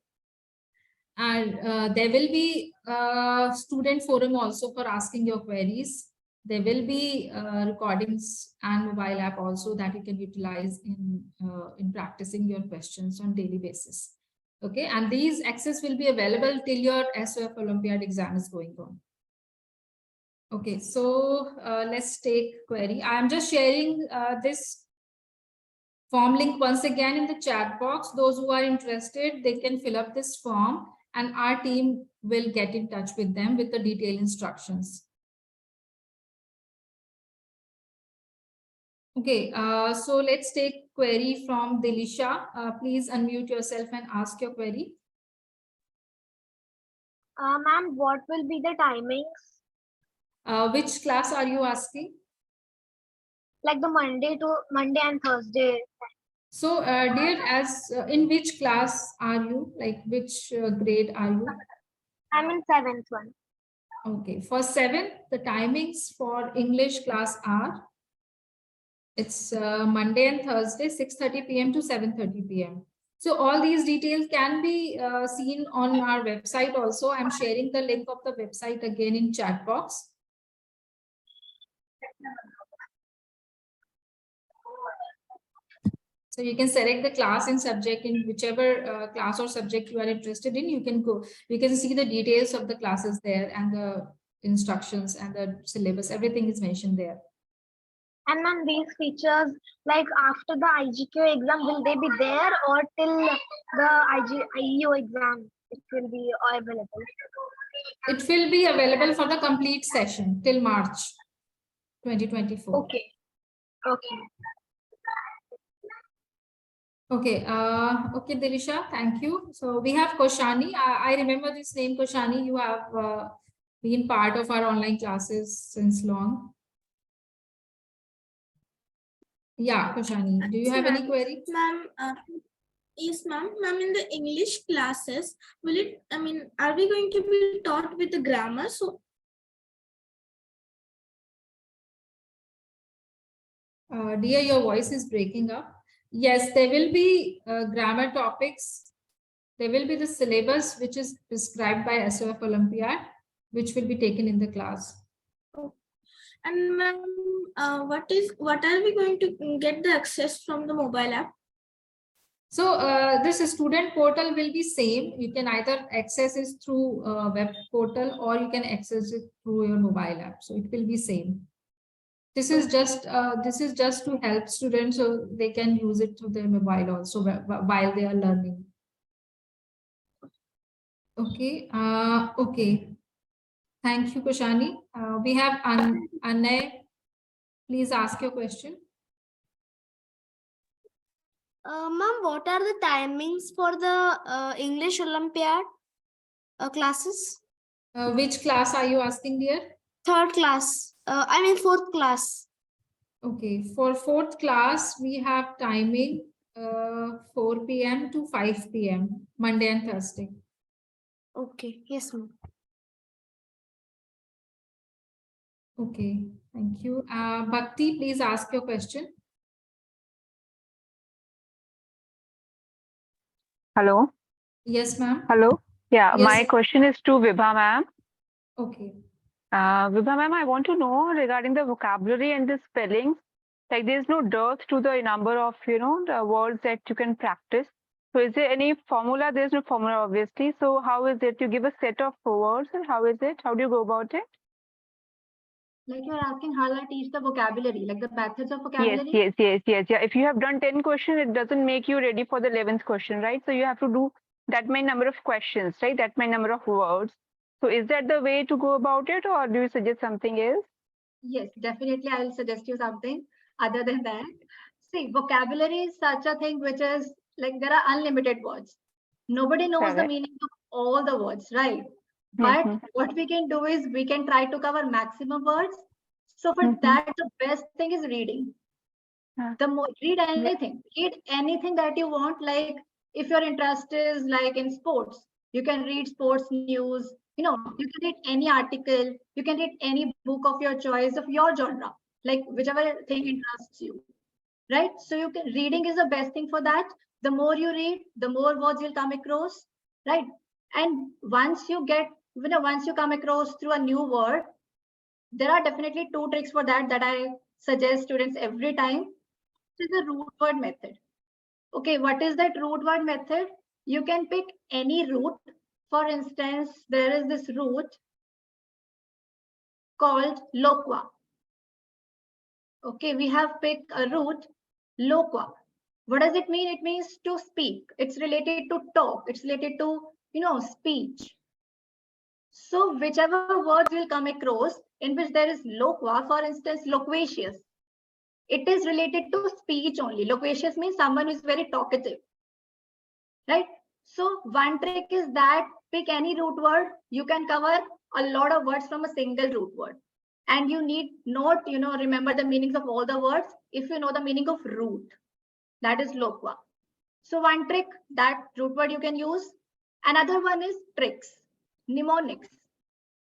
And there will be a student forum also for asking your queries. There will be recordings and mobile app also that you can utilize in practicing your questions on daily basis. Okay, and these access will be available till your SOF Olympiad exam is going on. Okay, so let's take query. I am just sharing this form link once again in the chat box. Those who are interested, they can fill up this form and our team will get in touch with them with the detailed instructions. Okay, so let's take query from Dilisha. Please unmute yourself and ask your query. Ma'am, what will be the timings? Which class are you asking? Like the Monday and Thursday. So, dear, as in which class are you? Like which grade are you? I'm in 7th one. Okay, for 7th, the timings for English class are, it's Monday and Thursday, 6:30 p.m. to 7:30 p.m. So all these details can be seen on our website also. I'm sharing the link of the website again in chat box. So you can select the class and subject in whichever class or subject you are interested in. You can go, you can see the details of the classes there and the instructions and the syllabus. Everything is mentioned there. And ma'am, these features, like after the IGQ exam, will they be there or till the IEO exam it will be available? It will be available for the complete session till March 2024. Okay. Okay. Okay, okay, Dilisha, thank you. So we have Koshani. I remember this name, Koshani. You have been part of our online classes since long. Yeah, Koshani, do you have any query? Ma'am, yes, ma'am. Ma'am, in the English classes, will it, are we going to be taught with the grammar? So, Dear, your voice is breaking up. Yes, there will be grammar topics. There will be the syllabus which is prescribed by SOF Olympiad, which will be taken in the class. and ma'am, what are we going to get the access from the mobile app? So this student portal will be same. You can either access it through web portal or you can access it through your mobile app. So it will be same. This is just to help students so they can use it through their mobile also while they are learning. Okay. Okay. Thank you, Kushani. We have Anne. Please ask your question. Ma'am, what are the timings for the English Olympiad classes? Which class are you asking, dear? Third class. I mean fourth class. Okay, for fourth class, we have timing 4 p.m. to 5 p.m. Monday and Thursday. Okay, yes, ma'am. Okay, thank you. Bhakti, please ask your question. Hello. Yes, ma'am. Hello. Yeah, Yes. my question is to Vibha ma'am. Okay. Vibha ma'am, I want to know regarding the vocabulary and the spellings. Like there's no dearth to the number of, the words that you can practice. So is there any formula? There's no formula, obviously. So how is it? You give a set of words and how is it? How do you go about it? Like you're asking how do I teach the vocabulary, like the methods of vocabulary? Yes. Yeah. If you have done 10 questions, it doesn't make you ready for the 11th question, right? So you have to do that many number of questions, right? That many number of words. So is that the way to go about it or do you suggest something else? Yes, definitely. I will suggest you something other than that. See, vocabulary is such a thing which is like there are unlimited words. Nobody knows the Correct. meaning of all the words, right? But Mhm. what we can do is we can try to cover maximum words. So for Mhm. that, the best thing is reading. Yeah. The more read anything that you want. Like if your interest is like in sports, you can read sports news. You can read any article. You can read any book of your choice of your genre, like whichever thing interests you, right? So you can reading is the best thing for that. The more you read, the more words you'll come across, right? And once you get, once you come across through a new word, there are definitely two tricks for that I suggest students every time. Is the root word method. Okay, what is that root word method? You can pick any root. For instance, there is this root called loqua. Okay, we have picked a root loqua. What does it mean? It means to speak. It's related to talk. It's related to, speech. So whichever words will come across in which there is loqua, for instance, loquacious, it is related to speech only. Loquacious means someone who is very talkative, right? So one trick is that pick any root word. You can cover a lot of words from a single root word. And you need not, remember the meanings of all the words if you know the meaning of root. That is loqua. So one trick, that root word you can use. Another one is tricks, mnemonics.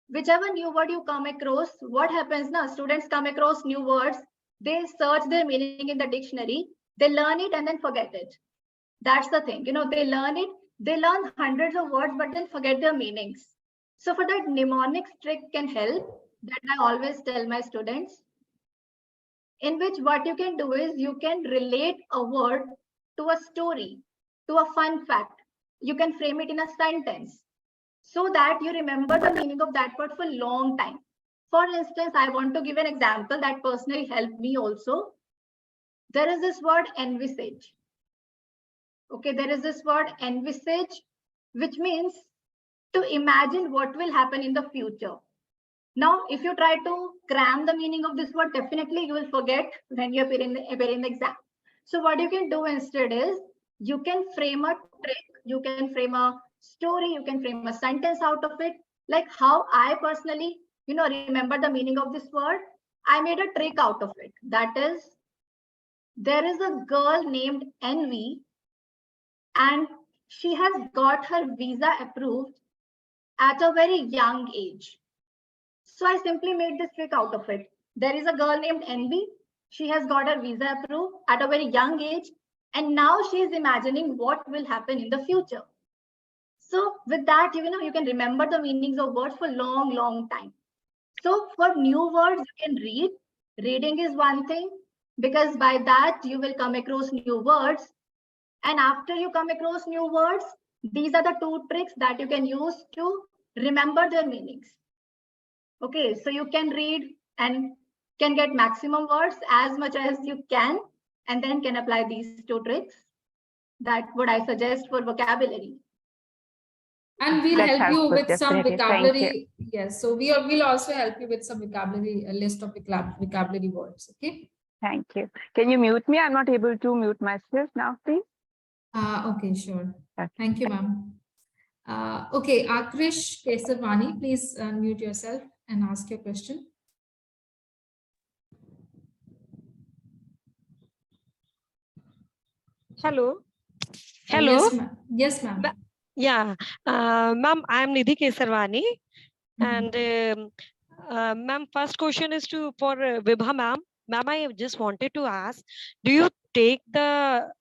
Whichever new word you come across, what happens now? Students come across new words, they search their meaning in the dictionary, they learn it and then forget it. That's the thing. They learn it, they learn hundreds of words, but then forget their meanings. So for that, mnemonics trick can help. That I always tell my students. In which what you can do is you can relate a word to a story, to a fun fact. You can frame it in a sentence so that you remember the meaning of that word for a long time. For instance, I want to give an example that personally helped me also. There is this word envisage. Okay, there is this word envisage, which means to imagine what will happen in the future. Now, if you try to cram the meaning of this word, definitely you will forget when you appear in the exam. So what you can do instead is you can frame a trick, you can frame a story, you can frame a sentence out of it. Like how I personally, remember the meaning of this word. I made a trick out of it. That is, there is a girl named Envy, and she has got her visa approved at a very young age. So I simply made this trick out of it. There is a girl named Envy. She has got her visa approved at a very young age. And now she is imagining what will happen in the future. So with that, you can remember the meanings of words for long, long time. So for new words, you can read. Reading is one thing, because by that you will come across new words. And after you come across new words, these are the 2 tricks that you can use to remember their meanings. Okay, so you can read and can get maximum words as much as you can, and then can apply these 2 tricks. That's what I suggest for vocabulary. And we'll That's help you helpful, with some definitely. Thank you. vocabulary. Yes, so will also help you with some vocabulary, a list of vocabulary words. Okay. Thank you. Can you mute me? I'm not able to mute myself now, please. Okay, sure. Okay. Thank you, ma'am. Okay, Akrish Kesarwani, please unmute yourself and ask your question. Hello. Hello. Yes, ma'am. Yes, ma'am. Yeah, ma'am, I am Nidhi Kesarwani, Mhm. and ma'am, first question is for Vibha ma'am. Ma'am, I just wanted to ask, do you take the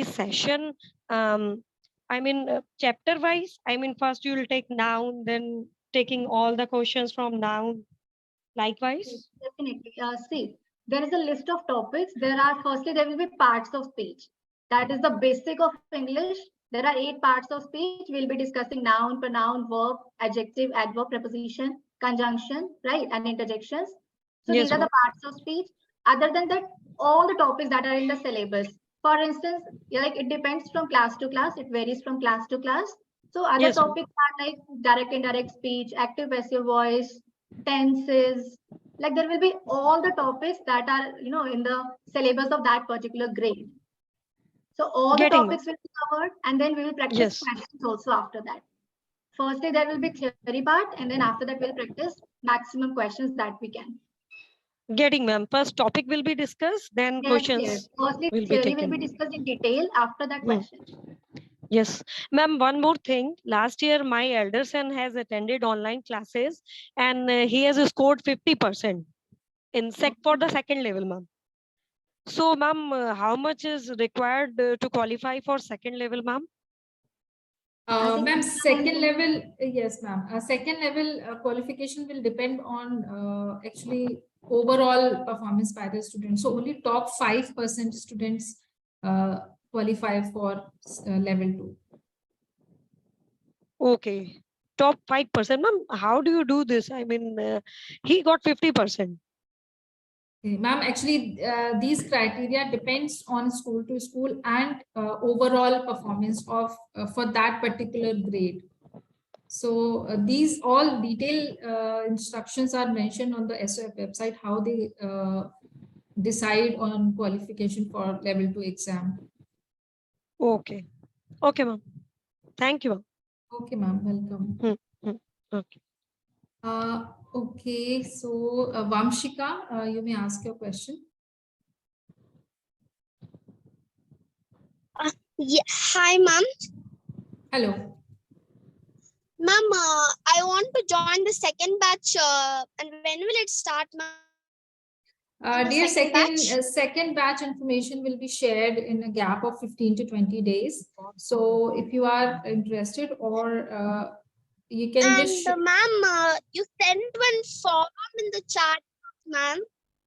session? I mean, chapter wise. I mean, first you will take noun, then taking all the questions from noun. Likewise. Definitely. See, there is a list of topics. Firstly, there will be parts of speech. That is the basic of English. There are 8 parts of speech. We'll be discussing noun, pronoun, verb, adjective, adverb, preposition, conjunction, right? And interjections. So Yes, these are the ma'am. parts of speech. Other than that, all the topics that are in the syllabus. For instance, like it depends from class to class. It varies from class to class. So other Yes, ma'am. topics are like direct, indirect speech, active, passive voice, tenses. Like there will be all the topics that are, in the syllabus of that particular grade. So all the Getting, topics will be covered, and then we will practice yes. questions also after that. Firstly, there will be theory part, and then after that, we'll practice maximum questions that we can. Getting, ma'am. First topic will be discussed, then questions Yes. Firstly, will be theory will taken. be discussed in detail. After that, question. Yes, ma'am, one more thing. Last year, my elder son has attended online classes and he has scored 50% in for the second level, ma'am. So, ma'am, how much is required to qualify for second level, ma'am? Ma'am, second level, yes, ma'am. Second level qualification will depend on actually overall performance by the students. So only top 5% students qualify for level 2. Okay, top 5%, ma'am. How do you do this? I mean, he got 50%. Ma'am, actually, these criteria depends on school to school and overall performance of for that particular grade. So these all detailed instructions are mentioned on the SOF website, how they decide on qualification for level 2 exam. Okay. Okay, ma'am. Thank you, ma'am. Okay, ma'am. Welcome. Okay. Okay, so Vamshika, you may ask your question. Yeah. Hi, ma'am. Hello. Ma'am, I want to join the second batch. And when will it start, ma'am? Dear, second batch information will be shared in a gap of 15 to 20 days. So if you are interested, or you can just... ma'am, you sent one form in the chat, ma'am.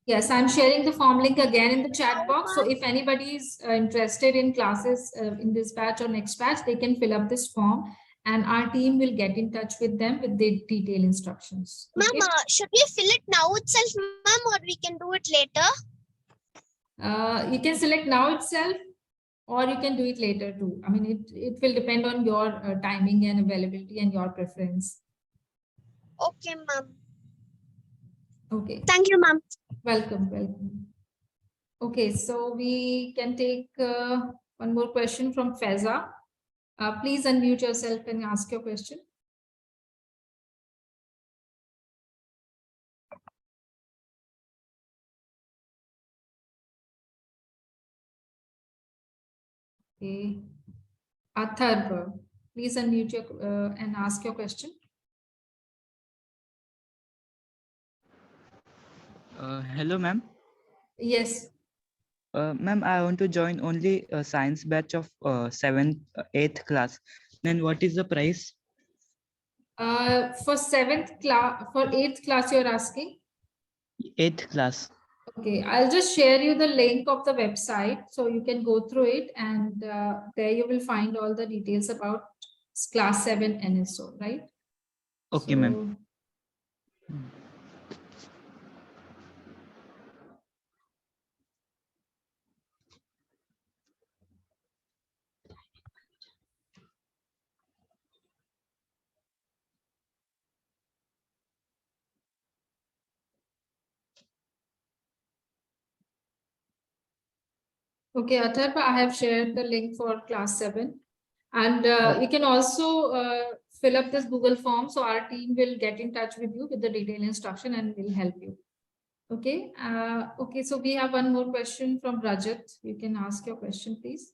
Yes, I'm sharing the form link again in the chat box. So if anybody is interested in classes in this batch or next batch, they can fill up this form and our team will get in touch with them with the detailed instructions. Okay? Ma'am, should we fill it now itself, ma'am, or we can do it later? You can select now itself, or you can do it later too. I mean, it will depend on your timing and availability and your preference. Okay, ma'am. Okay. Thank you, ma'am. Welcome, welcome. Okay, so we can take One more question from Faiza. Please unmute yourself and ask your question. Okay. Atharv, please unmute your and ask your question. Hello, ma'am. Yes. Ma'am, I want to join only a science batch of 7th, 8th class. Then what is the price? For 7th class, for 8th class, you're asking? 8th class. Okay, I'll just share you the link of the website so you can go through it, and there you will find all the details about class 7 NSO, right? Okay, ma'am. Okay, Atharva, I have shared the link for class 7. And you can also fill up this Google form. So our team will get in touch with you with the detailed instruction and will help you. Okay. Okay. So we have one more question from Rajat. You can ask your question, please.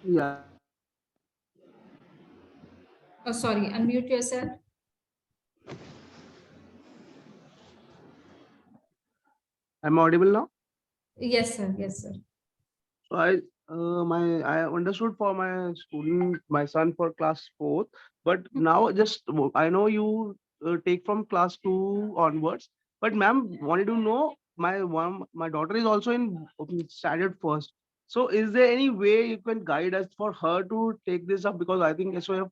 Yeah. Oh, sorry. Unmute yourself. I'm audible now? Yes, sir. Yes, sir. So I understood for my student, my son for class 4th, but now I know you take from class 2 onwards. But ma'am, wanted to know my daughter is also in standard first. So is there any way you can guide us for her to take this up? Because I think SOF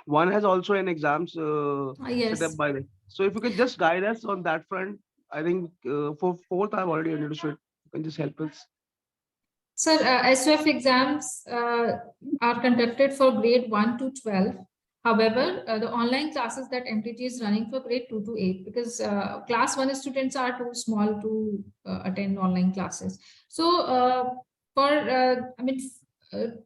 one has also an exams set up Yes. by the. So if you can just guide us on that front, I think for 4th I've already understood. You can just help us. Sir, SOF exams are conducted for grade 1 to 12. However, the online classes that MTG is running for grade 2 to 8, because class 1 students are too small to attend online classes. So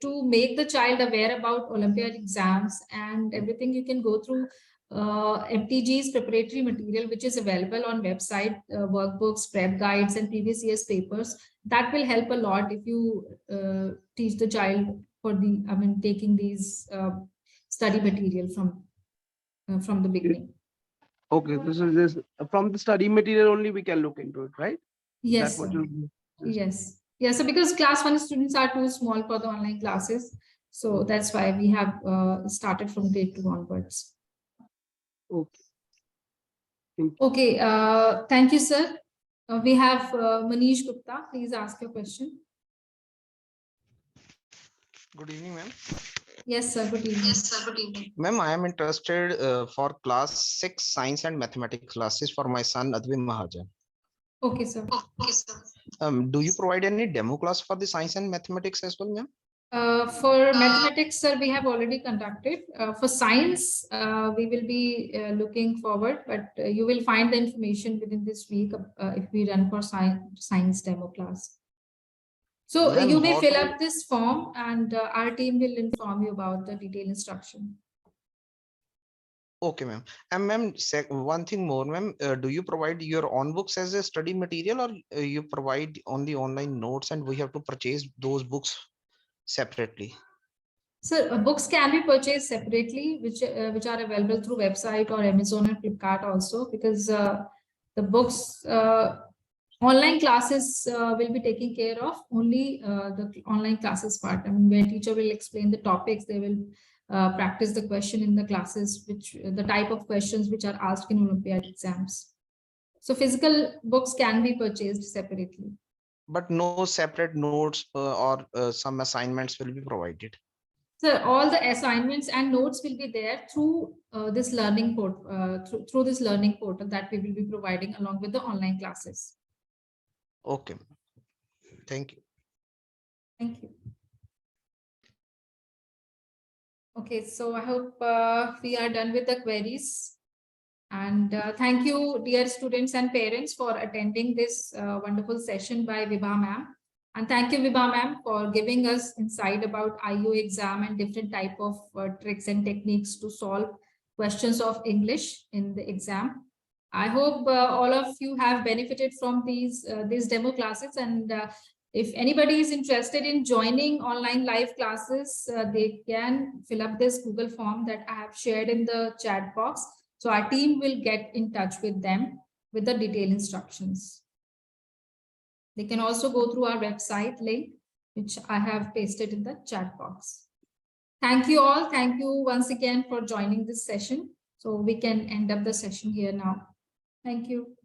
to make the child aware about Olympiad exams and everything, you can go through MTG's preparatory material, which is available on website, workbooks, prep guides, and previous year's papers. That will help a lot if you teach the child for taking these study material from the beginning. Okay, this is this from the study material only we can look into it, right? Yes, sir. Yes. Yes, so because class 1 students are too small for the online classes. So that's why we have started from grade 2 onwards. Okay. Okay, thank you, sir. We have Manish Gupta. Please ask your question. Good evening, ma'am. Yes, sir. Good evening. Yes, sir. Good evening. Ma'am, I am interested for class 6 science and mathematics classes for my son Advi Mahajan. Okay, sir. Okay, sir. Do you provide any demo class for the science and mathematics as well, ma'am? For mathematics, sir, we have already conducted. For science, we will be looking forward, but you will find the information within this week if we run for science demo class. So you may fill up this form and our team will inform you about the detailed instruction. Okay, ma'am. And ma'am, one thing more, ma'am, do you provide your own books as a study material, or you provide only online notes and we have to purchase those books separately? So books can be purchased separately, which are available through website or Amazon and Flipkart also, because the books online classes will be taking care of only the online classes part. I mean, where teacher will explain the topics, they will practice the question in the classes, which the type of questions which are asked in Olympiad exams. So physical books can be purchased separately. But no separate notes or some assignments will be provided. So all the assignments and notes will be there through this learning portal, through this learning portal that we will be providing along with the online classes. Okay. Thank you. Thank you. Okay, so I hope we are done with the queries. And thank you, dear students and parents, for attending this wonderful session by Vibha ma'am. And thank you, Vibha ma'am, for giving us insight about IU exam and different type of tricks and techniques to solve questions of English in the exam. I hope all of you have benefited from these demo classes, and if anybody is interested in joining online live classes, they can fill up this Google form that I have shared in the chat box. So our team will get in touch with them with the detailed instructions. They can also go through our website link, which I have pasted in the chat box. Thank you all. Thank you once again for joining this session. So we can end up the session here now. Thank you.